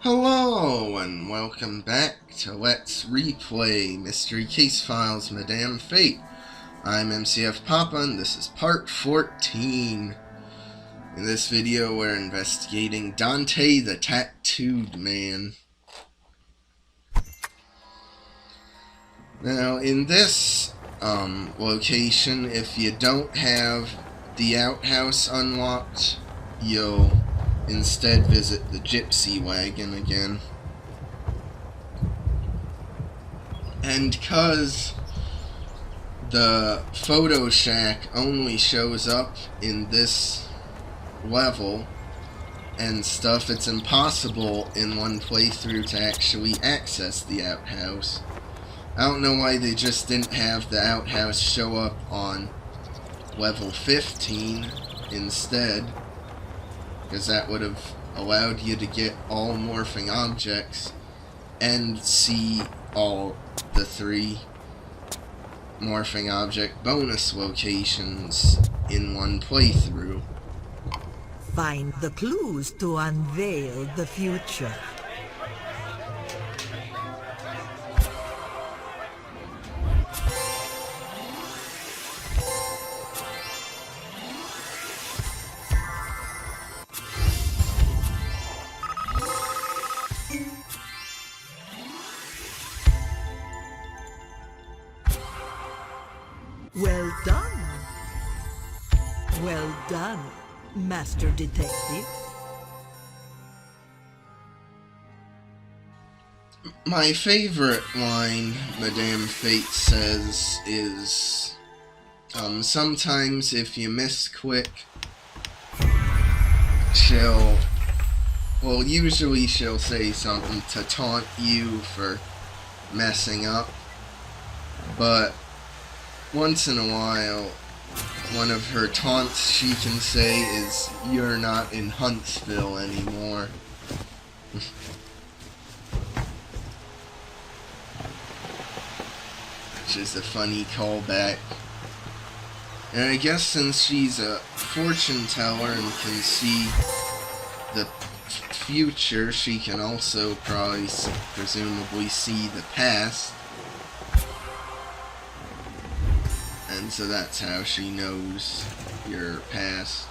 Hello, and welcome back to Let's Replay Mystery Case Files Madame Fate. I'm MCFPapa, and this is part 14. In this video, we're investigating Dante the Tattooed Man. Now, in this location, if you don't have the outhouse unlocked, you'll instead visit the gypsy wagon again. And cause the photo shack only shows up in this level and stuff, it's impossible in one playthrough to actually access the outhouse. I don't know why they just didn't have the outhouse show up on level 15 instead, because that would have allowed you to get all morphing objects and see all the 3 morphing object bonus locations in one playthrough. Find the clues to unveil the future. Well done. Well done, Master Detective. My favorite line Madame Fate says is, sometimes if you miss quick, usually she'll say something to taunt you for messing up, but once in a while, one of her taunts she can say is, "You're not in Huntsville anymore." Which is a funny callback. And I guess since she's a fortune teller and can see the future, she can also presumably see the past. And so that's how she knows your past.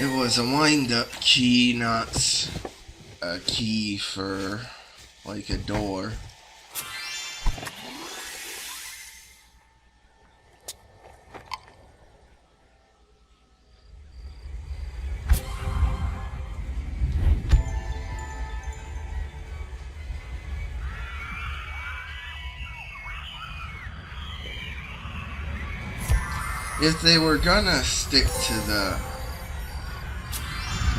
It was a wind-up key, not a key for, like, a door. If they were gonna stick to the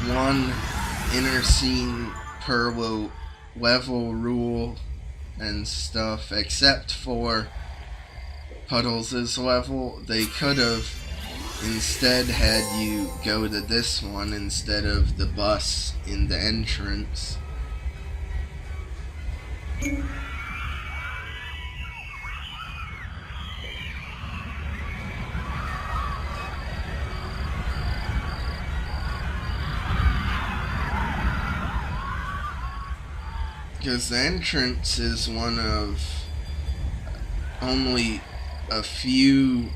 one inner scene per level rule and stuff, except for Puddles' level, they could have instead had you go to this one instead of the bus in the entrance. Because the entrance is one of only a few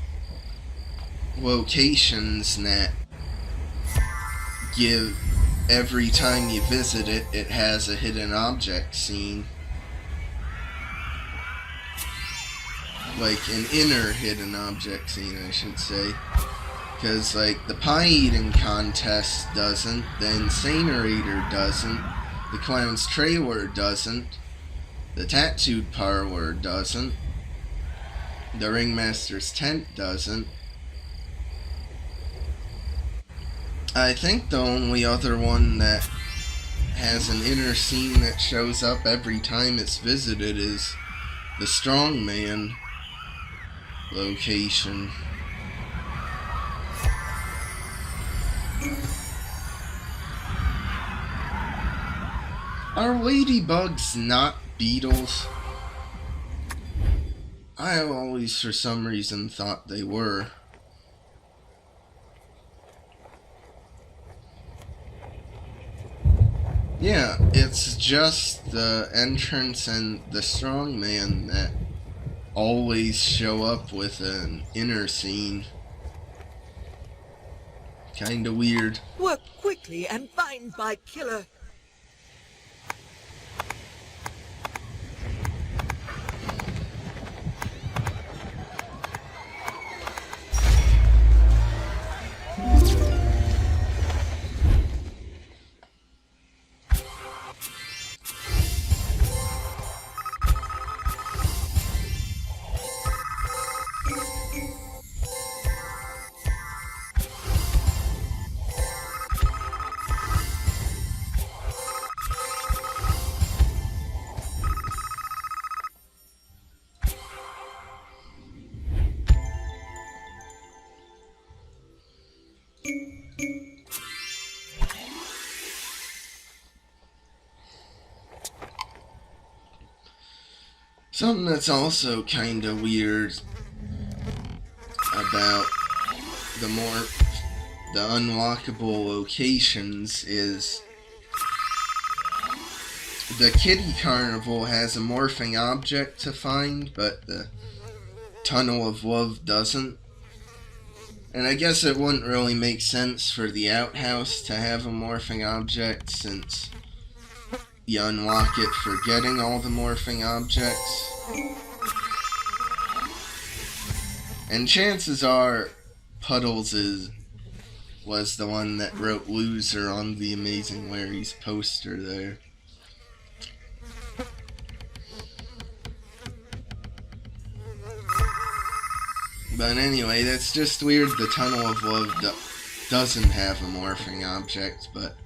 locations that give, every time you visit it, it has a hidden object scene. Like an inner hidden object scene, I should say. Because, like, the pie eating contest doesn't, the Incinerator doesn't, the Clown's Trailer doesn't, the Tattooed Parlor doesn't, the Ringmaster's Tent doesn't, I think the only other one that has an inner scene that shows up every time it's visited is the Strongman location. Are ladybugs not beetles? I always, for some reason, thought they were. Yeah, it's just the entrance and the Strongman that always show up with an inner scene. Kinda weird. Work quickly and find my killer. Something that's also kinda weird about the unlockable locations is the Kitty Carnival has a morphing object to find, but the Tunnel of Love doesn't. And I guess it wouldn't really make sense for the outhouse to have a morphing object, since you unlock it for getting all the morphing objects. And chances are Puddles was the one that wrote Loser on the Amazing Larry's poster there. But anyway, that's just weird. The Tunnel of Love doesn't have a morphing object, but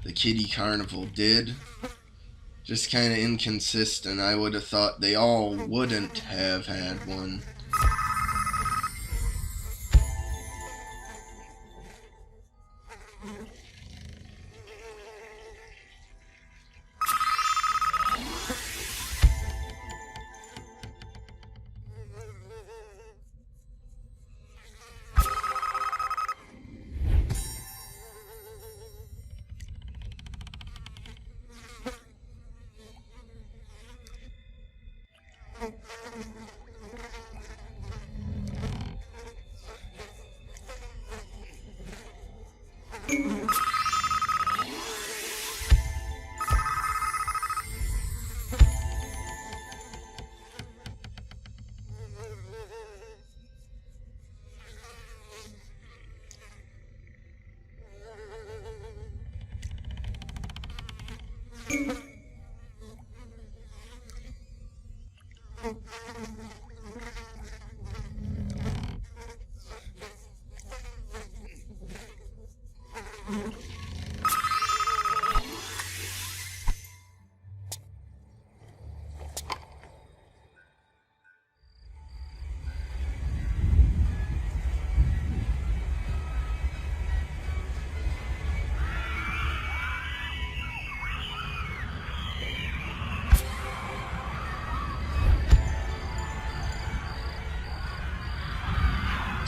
the Kitty Carnival did. Just kinda inconsistent. I would have thought they all wouldn't have had one.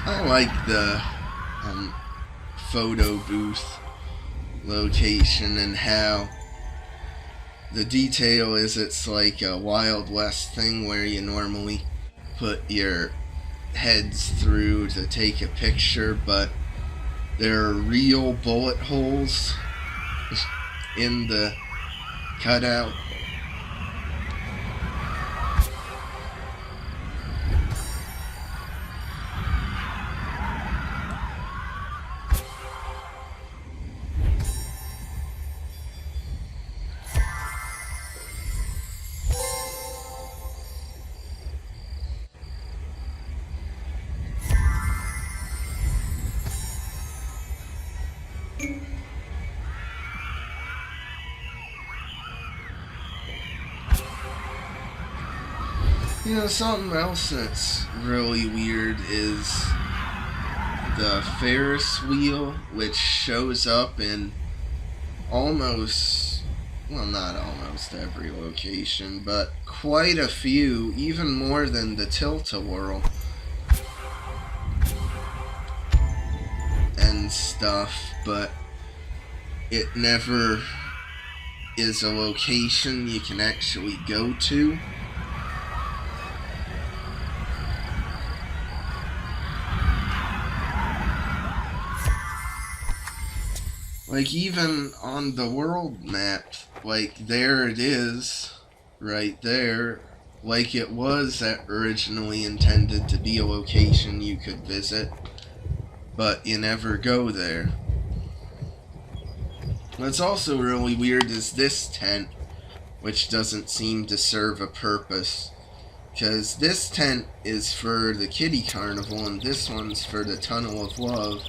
I like the photo booth location and how the detail is it's like a Wild West thing where you normally put your heads through to take a picture, but there are real bullet holes in the cutout. You know, something else that's really weird is the Ferris wheel, which shows up in almost, well, not almost every location, but quite a few, even more than the Tilt-A-Whirl and stuff, but it never is a location you can actually go to. Like, even on the world map, like, there it is, right there, like it was originally intended to be a location you could visit, but you never go there. What's also really weird is this tent, which doesn't seem to serve a purpose, because this tent is for the Kitty Carnival, and this one's for the Tunnel of Love,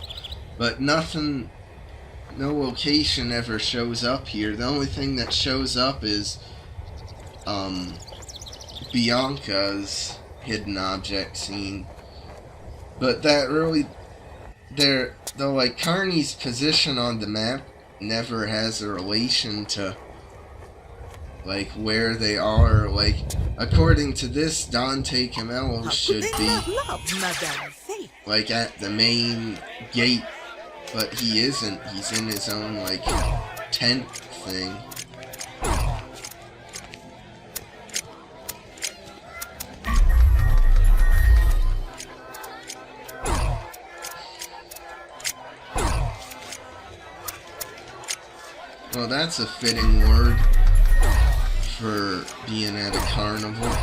but nothing... no location ever shows up here. The only thing that shows up is Bianca's hidden object scene. But that really, the like Carney's position on the map never has a relation to like where they are. Like, according to this, Dante Camelo should be like at the main gate. But he isn't. He's in his own, like, tent thing. Well, that's a fitting word for being at a carnival.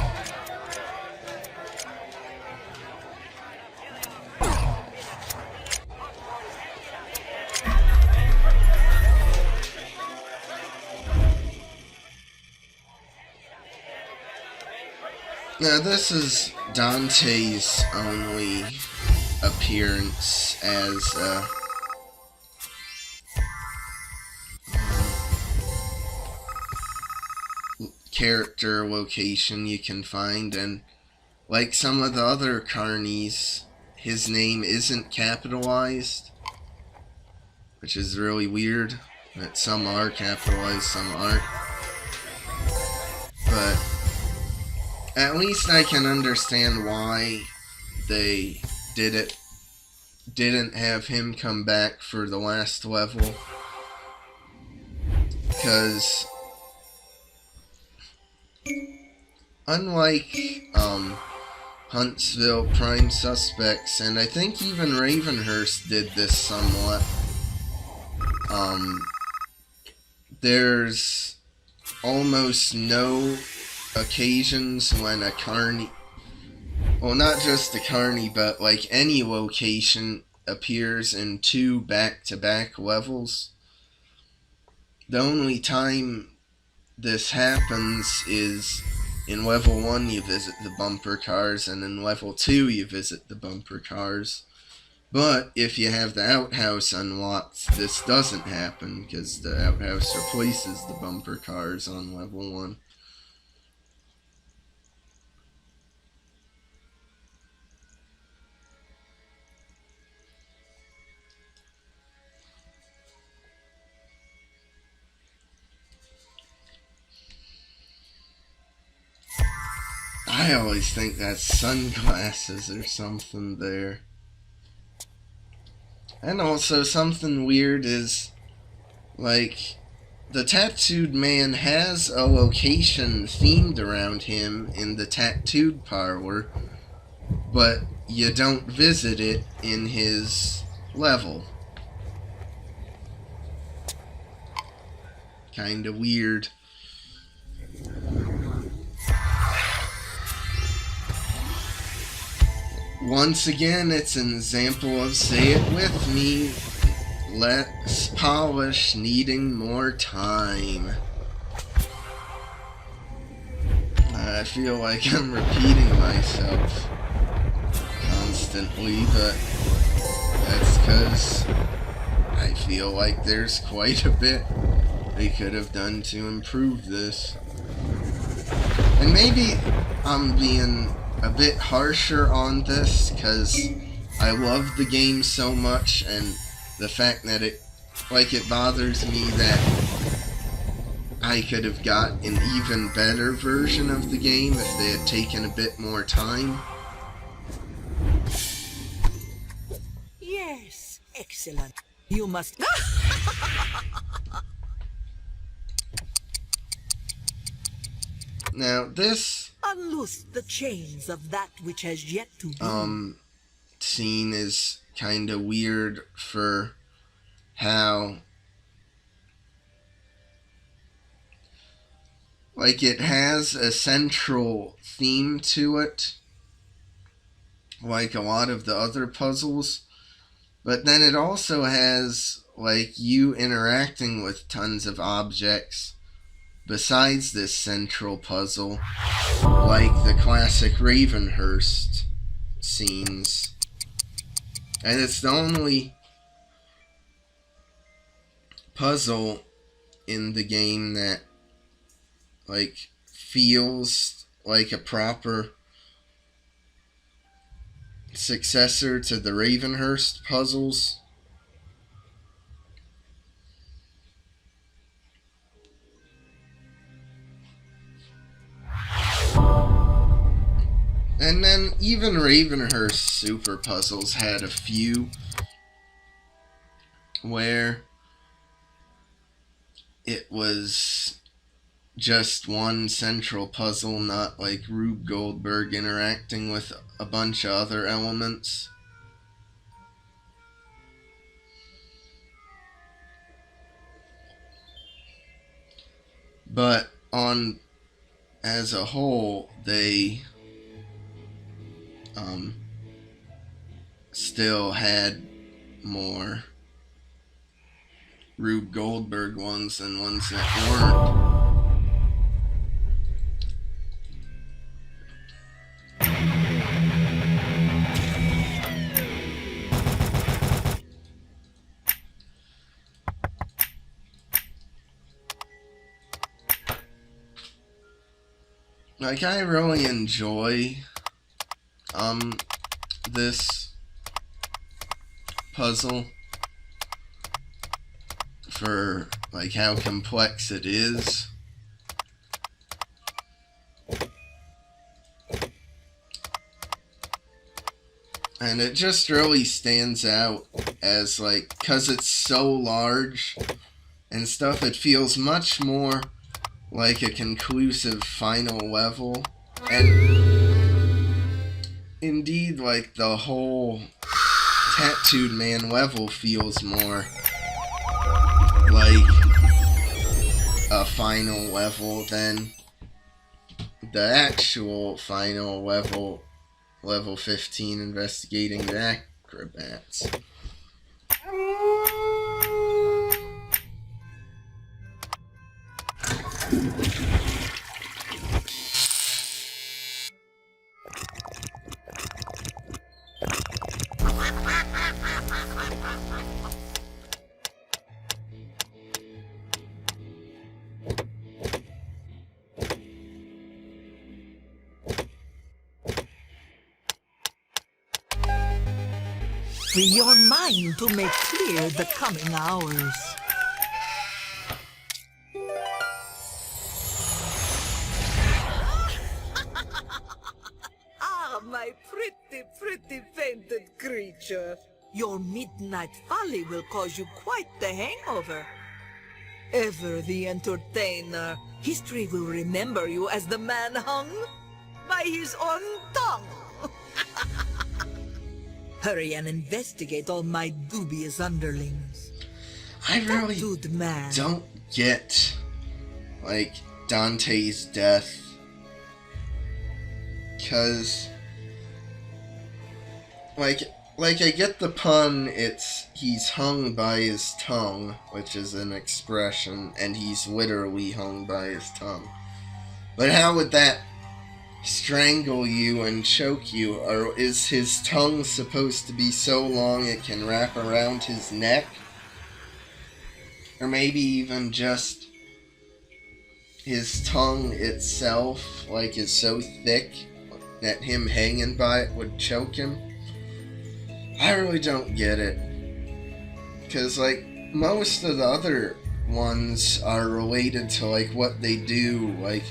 Now, this is Dante's only appearance as a character location you can find, and like some of the other Carnies, his name isn't capitalized, which is really weird, that some are capitalized, some aren't. But at least I can understand why they didn't have him come back for the last level. Because unlike Huntsville Prime Suspects, and I think even Ravenhurst did this somewhat, there's almost no occasions when a Carny, well, not just a Carny, but like any location appears in 2 back-to-back levels. The only time this happens is in level 1 you visit the bumper cars, and in level 2 you visit the bumper cars. But if you have the outhouse unlocked, this doesn't happen, because the outhouse replaces the bumper cars on level 1. I always think that's sunglasses or something there. And also something weird is, like, the Tattooed Man has a location themed around him in the Tattooed Parlor, but you don't visit it in his level. Kinda weird. Once again, it's an example of, say it with me, less polish needing more time. I feel like I'm repeating myself constantly, but that's because I feel like there's quite a bit they could have done to improve this. And maybe I'm being a bit harsher on this because I love the game so much, and the fact that it bothers me that I could have got an even better version of the game if they had taken a bit more time. Yes, excellent. You must... Now, this unloose the chains of that which has yet to be. scene is kind of weird for how, it has a central theme to it, like a lot of the other puzzles, but then it also has, you interacting with tons of objects besides this central puzzle, like the classic Ravenhurst scenes. And it's the only puzzle in the game that, feels like a proper successor to the Ravenhurst puzzles. And then even Ravenhurst super puzzles had a few where it was just one central puzzle, not like Rube Goldberg interacting with a bunch of other elements. But as a whole, they still had more Rube Goldberg ones than ones that weren't. I really enjoy this puzzle for how complex it is. And it just really stands out as because it's so large and stuff, it feels much more like a conclusive final level. And indeed, the whole Tattooed Man level feels more like a final level than the actual final level, level 15, investigating the acrobats. Free your mind to make clear the coming hours. Ah, my pretty painted creature. Your midnight folly will cause you quite the hangover. Ever the entertainer, history will remember you as the man hung by his own tongue. Hurry and investigate all my dubious underlings. I really don't get, Dante's death. 'Cause, I get the pun, he's hung by his tongue, which is an expression, and he's literally hung by his tongue. But how would that strangle you and choke you? Or is his tongue supposed to be so long it can wrap around his neck? Or maybe even just his tongue itself, like, is so thick that him hanging by it would choke him. I really don't get it. Because, like, most of the other ones are related to, like, what they do. Like,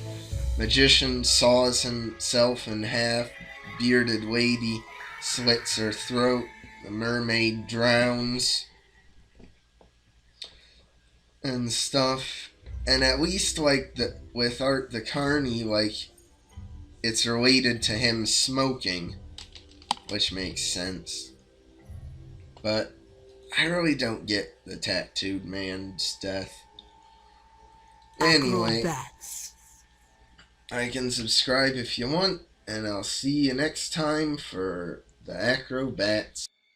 magician saws himself in half, bearded lady slits her throat, the mermaid drowns, and stuff. And at least, like, with Art the Carney, like, it's related to him smoking, which makes sense. But I really don't get the Tattooed Man's death. Anyway, Acrobats. I can subscribe if you want, and I'll see you next time for the Acrobats.